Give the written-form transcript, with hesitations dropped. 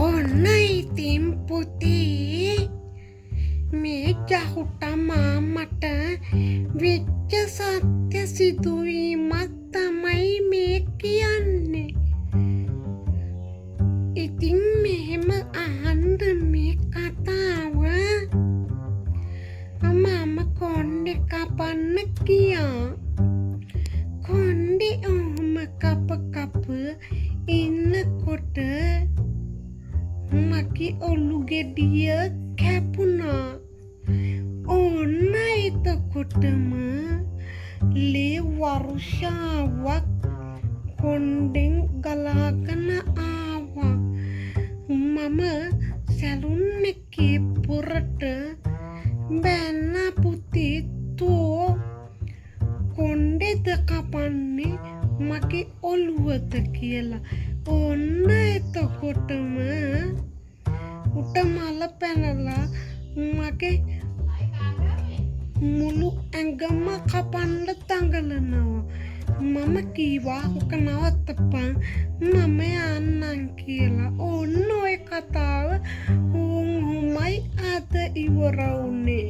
ඔන්න ඉතින් පුතේ මේ ජහුට මාමට වෙච්ච සත්‍ය සිදුවීමක් තමයි මේ කියන්නේ. ඉතින් මෙහෙම අහන්න මේ කතාව. මම කොණ්ඩේ කපන්න ගියා. කොණ්ඩේ ඔහොම කප ඉන්නකොට මගේ ඔලු ගෙඩිය කැපුණා. ඔන්න එතකොටම ලේ වර්ෂාවක් කොණ්ඩෙන් ගලාගෙන ආවා. මම සැලුන් එකේ පොරට බැන්න පුතේ තෝ කොණ්ඩෙද කපන්නේ මගේ ඔළුවද කියලා. ඔන්න එතකොටම උට මල පැනලා මගේ මුළු ඇඟම කපන්න දඟලනවා. මම කීවා ඔක නවත්තපන් මම යන්නම් කියලා. ඔන්න ඔය කතාව උම්මයි අද ඉවර වුණේ.